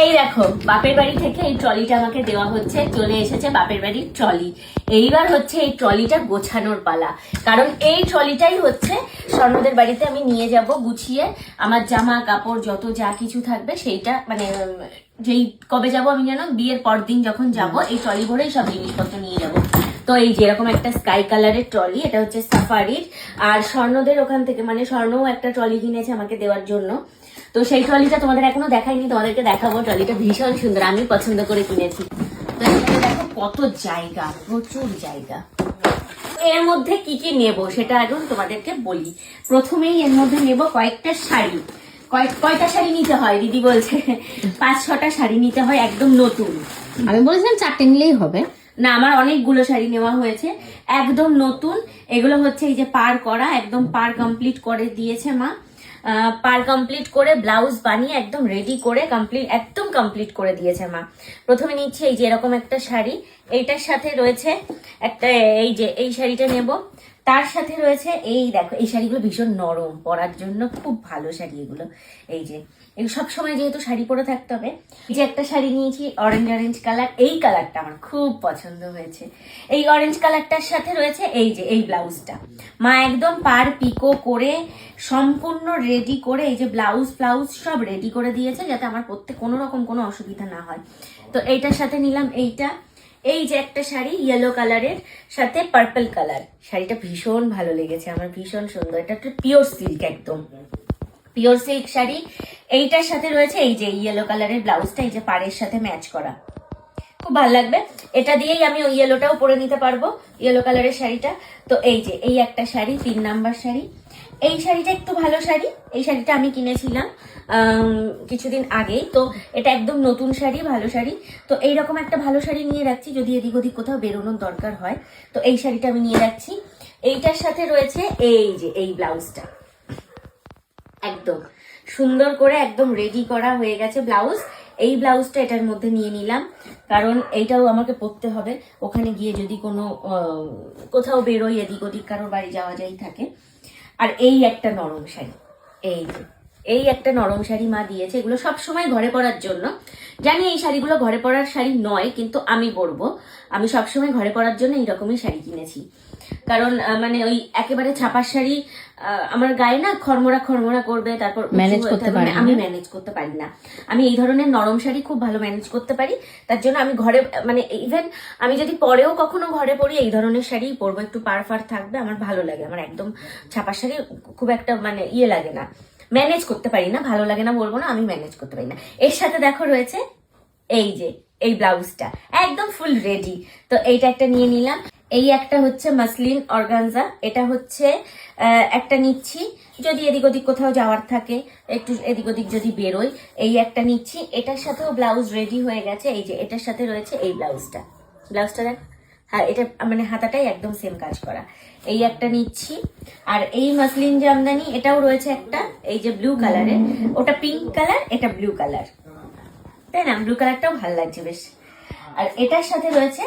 এই দেখো বাপের বাড়ি থেকে এই ট্রলিটা আমাকে দেওয়া হচ্ছে, চলে এসেছে বাপের বাড়ির ট্রলি। এইবার হচ্ছে এই ট্রলিটা গোছানোর পালা, কারণ এই ট্রলিটাই হচ্ছে স্বর্ণদের বাড়িতে আমি নিয়ে যাব গুছিয়ে। আমার জামা কাপড় যত যা কিছু থাকবে সেইটা মানে যেই কবে যাব আমি জানো, বিয়ের পর দিন যখন যাব এই ট্রলি ভরেই সব জিনিসপত্র নিয়ে যাব। তো এই যেরকম একটা স্কাই কালারের ট্রলি, এটা হচ্ছে সাফারির। আর স্বর্ণদের ওখান থেকে মানে স্বর্ণও একটা ট্রলি কিনেছে আমাকে দেওয়ার জন্য। তো সেই ট্রলিটা তোমাদের এখনো দেখাইনি, তোমাদেরকে দেখাবো। ট্রলিটা ভীষণ সুন্দর, আমি পছন্দ করে কিনেছি। তো এখানে দেখো কত জায়গা, প্রচুর জায়গা। এর মধ্যে কি কি নেব সেটা এখন তোমাদেরকে বলি। প্রথমেই এর মধ্যে নেব কয়েকটা শাড়ি। কয়টা শাড়ি নিতে হয় দিদি বলছে? 5-6টা শাড়ি নিতে হয়, একদম নতুন। আমি বলেছিলাম 4টে নিলেই হবে। না, আমার অনেকগুলো শাড়ি নেওয়া হয়েছে, একদম নতুন। এগুলো হচ্ছে এই যে পার করা, একদম পার কমপ্লিট করে দিয়েছে মা। পার কমপ্লিট করে ব্লাউজ বানিয়ে একদম রেডি করে একদম কমপ্লিট করে দিয়েছে মা। প্রথমে নিচ্ছি এই যে এরকম একটা শাড়ি, এইটার সাথে রয়েছে একটা এই যে এই শাড়িটা নেব। তার সাথে রয়েছে এই দেখো, এই শাড়িগুলো ভীষণ নরম, পরার জন্য খুব ভালো শাড়ি এগুলো। এই যে এগুলো সবসময় যেহেতু শাড়ি পরে থাকতে হবে। এই যে একটা শাড়ি নিয়েছি অরেঞ্জ কালার, এই কালারটা আমার খুব পছন্দ হয়েছে। এই অরেঞ্জ কালারটার সাথে রয়েছে এই যে এই ব্লাউজটা, মা একদম পার পিকো করে সম্পূর্ণ রেডি করে এই যে ব্লাউজ সব রেডি করে দিয়েছে, যাতে আমার পরতে কোনো রকম কোনো অসুবিধা না হয়। তো এইটার সাথে নিলাম এইটা। এই যে একটা শাড়ি ইয়েলো কালারের সাথে পার্পল কালার, শাড়িটা ভীষণ ভালো লেগেছে আমার, ভীষণ সুন্দর। এটা একটা পিওর সিল্ক, একদম পিওর সিল্ক শাড়ি। এইটার সাথে রয়েছে এই যে ইয়েলো কালারের ব্লাউজটা, এই যে পাড়ের সাথে ম্যাচ করা, খুব ভালো লাগবে। এটা দিয়েই আমি ওই ইয়েলোটাও পরে নিতে পারবো, ইয়েলো কালারের শাড়িটা। তো এই যে এই একটা শাড়ি, 3 নাম্বার শাড়ি। এই শাড়িটা একটু ভালো শাড়ি, এই শাড়িটা আমি কিনেছিলাম কিছুদিন আগেই। তো এটা একদম নতুন শাড়ি, ভালো শাড়ি। তো এইরকম একটা ভালো শাড়ি নিয়ে রাখছি, যদি এদিক ওদিক কোথাও বেরোনোর দরকার হয়। তো এই শাড়িটা আমি নিয়ে রাখছি। এইটার সাথে রয়েছে এই যে এই ব্লাউজটা, একদম সুন্দর করে একদম রেডি করা হয়ে গেছে ব্লাউজ। এই ব্লাউজটা এটার মধ্যে নিয়ে নিলাম, কারণ এইটাও আমাকে পরতে হবে ওখানে গিয়ে, যদি কোনো কোথাও বেরোই, এদিক ওদিক কারোর বাড়ি যাওয়া যাই থাকে। আর এই একটা নরম শাড়ি, এই একটা নরম শাড়ি মা দিয়েছে। এগুলো সব সময় ঘরে পরার জন্য। জানি এই শাড়িগুলো ঘরে পরার শাড়ি নয়, কিন্তু আমি পরবো। আমি সবসময় ঘরে পরার জন্য এইরকমই শাড়ি কিনেছি, কারণ মানে ওই একেবারে ছাপার শাড়ি আমার গায়ে না খরমরা করবে, তারপর ম্যানেজ করতে পারি, আমি ম্যানেজ করতে পারি না। আমি এই ধরনের নরম শাড়ি খুব ভালো ম্যানেজ করতে পারি, তার জন্য আমি ঘরে মানে ইভেন আমি যদি পরেও কখনো ঘরে পরি এই ধরনের শাড়ি পরবো, একটু পার থাকবে, আমার ভালো লাগে। আমার একদম ছাপার শাড়ি খুব একটা মানে ইয়ে লাগে না, ম্যানেজ করতে পারি না, ভালো লাগে না বলবো না, আমি ম্যানেজ করতে পারি না। এর সাথে দেখো রয়েছে এই যে এই ব্লাউজটা, একদম ফুল রেডি। তো এইটা একটা নিয়ে নিলাম। এই একটা হচ্ছে মাসলিন অর্গানজা, এটা হচ্ছে একটা নিচ্ছি যদি এদিক ওদিক কোথাও যাওয়ার থাকে, একটু এদিক ওদিক যদি বেরোই, এই একটা নিচ্ছি। এটার সাথেও ব্লাউজ রেডি হয়ে গেছে, এই যে এটার সাথে রয়েছে এই ব্লাউজটা দেখ, হ্যাঁ এটা মানে হাতাটাই একদম সেম কাজ করা। এই একটা নিচ্ছি। আর এই মাসলিন জামদানি, এটাও রয়েছে একটা, এই যে ব্লু কালারের, ওটা পিঙ্ক কালার, এটা ব্লু কালার, তাই না? ব্লু কালারটাও ভালো লাগছে বেশ। আর এটার সাথে রয়েছে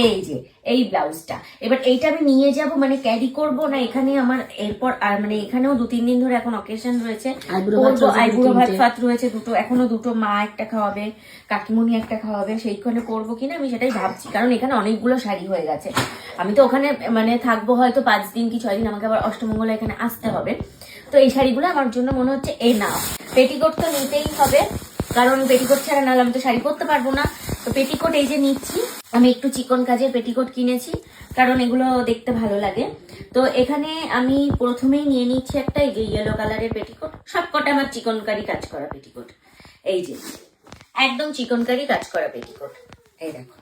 এই যে এই ব্লাউজটা। এবার এইটা আমি নিয়ে যাব, মানে ক্যারি করব না এখানে আমার এরপর, আর মানে এখানেও 2-3 দিন ধরে এখন অকেশন রয়েছে, আইবুড়ো ভাত ফাত রয়েছে দুটো, এখনো দুটো, মা একটা খাওয়াবে, কাকিমণি একটা খাওয়াবে, সেইখানে করবো কিনা আমি সেটাই ভাবছি, কারণ এখানে অনেকগুলো শাড়ি হয়ে গেছে। আমি তো ওখানে মানে থাকবো হয়তো 5 দিন কি 6 দিন, আমাকে আবার অষ্টমঙ্গলা এখানে আসতে হবে। তো এই শাড়িগুলো আমার জন্য মনে হচ্ছে না, পেটিকোট তো নিতেই হবে, কারণ পেটিকোট ছাড়া নাহলে আমি তো শাড়ি পরতে পারবো না। তো পেটিকোট এই যে নিচ্ছি, আমি একটু চিকন কাজের পেটিকোট কিনেছি, কারণ এগুলো দেখতে ভালো লাগে। তো এখানে আমি প্রথমেই নিয়ে নিচ্ছি একটা এই যে ইয়েলো কালারের পেটিকোট, সবকটা আমার চিকনকারি কাজ করা পেটিকোট, এই যে একদম চিকনকারি কাজ করা পেটিকোট। এই দেখো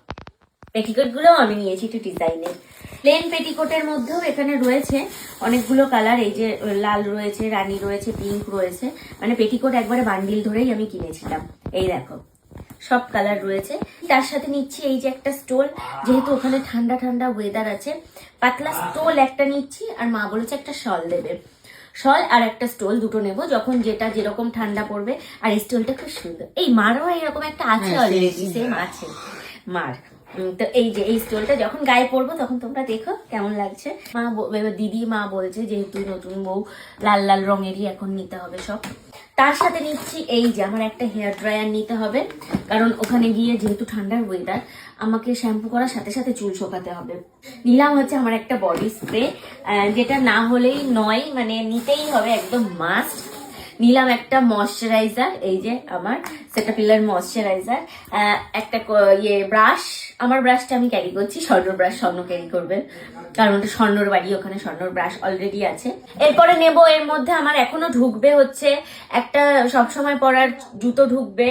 পেটিকোট গুলো আমি নিয়েছি একটু ডিজাইনের। প্লেন পেটিকোটের মধ্যেও এখানে রয়েছে অনেকগুলো কালার, এই যে লাল রয়েছে, রানী রয়েছে, পিঙ্ক রয়েছে, মানে পেটিকোট একবারে বান্ডিল ধরেই আমি কিনেছিলাম। এই দেখো সব কালার রয়েছে। তার সাথে নিচ্ছি এই যে একটা স্টোল, যেহেতু ওখানে ঠান্ডা ঠান্ডা ওয়েদার আছে, পাতলা স্টোল একটা নিচ্ছি। আর মা বলেছে একটা শল দেবে, শল আর একটা স্টোল দুটো নেব, যখন যেটা যেরকম ঠান্ডা পড়বে। আর এই স্টোলটা খুব সুন্দর, এই মারও এরকম একটা আছে অলরেডি, সেম আছে মার। তো এই যে এই স্টোলটা যখন গায়ে পরবো তখন তোমরা দেখো কেমন লাগছে। মা বলছে যেহেতু নতুন বউ, লাল লাল রঙেরই এখন নিতে হবে সব। তার সাথে নিচ্ছি এই যে আমার একটা হেয়ার ড্রায়ার নিতে হবে, কারণ ওখানে গিয়ে যেহেতু ঠান্ডার ওয়েদার আমাকে শ্যাম্পু করার সাথে সাথে চুল শোকাতে হবে। নিলাম হচ্ছে আমার একটা বডি স্প্রে, যেটা না হলেই নয়, মানে নিতেই হবে, একদম মাস্ট। নিলাম একটা ময়শ্চারাইজার, এই যে আমার সেটাপিলার ময়শ্চারাইজার, একটা ব্রাশ। আমার ব্রাশটা আমি ক্যারি করছি, স্বর্ণ ব্রাশ স্বর্ণ ক্যারি করবে, কারণ ওটা স্বর্ণর বাড়ি, ওখানে স্বর্ণর ব্রাশ অলরেডি আছে। এরপরে নেব, এর মধ্যে আমার এখনো ঢুকবে হচ্ছে একটা সবসময় পরার জুতো ঢুকবে,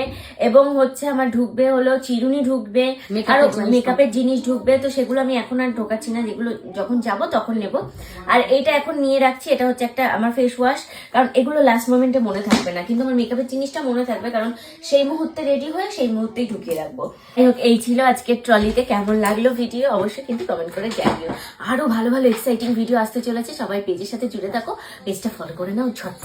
এবং হচ্ছে আমার ঢুকবে হলো চিরুনি ঢুকবে, আরো মেকআপের জিনিস ঢুকবে। তো সেগুলো আমি এখন আর ঢোকাচ্ছি না, যেগুলো যখন যাব তখন নেব। আর এটা এখন নিয়ে রাখছি, এটা হচ্ছে একটা আমার ফেস ওয়াশ, কারণ এগুলো লাস্ট মোমেন্টে মনে থাকবে না, কিন্তু আমার মেকআপের জিনিসটা মনে থাকবে, কারণ সেই মুহূর্তে রেডি হয়ে সেই মুহূর্তেই ঢুকিয়ে রাখবো। এই ছিল আজকের ট্রলিতে। কেমন লাগলো ভিডিও অবশ্যই কিন্তু কমেন্ট করে জানিও। আরো ভালো ভালো এক্সাইটিং ভিডিও আসতে চলেছে, সবাই পেজের সাথে জুড়ে থাকো, পেজটা ফলো করে নাও ঝট।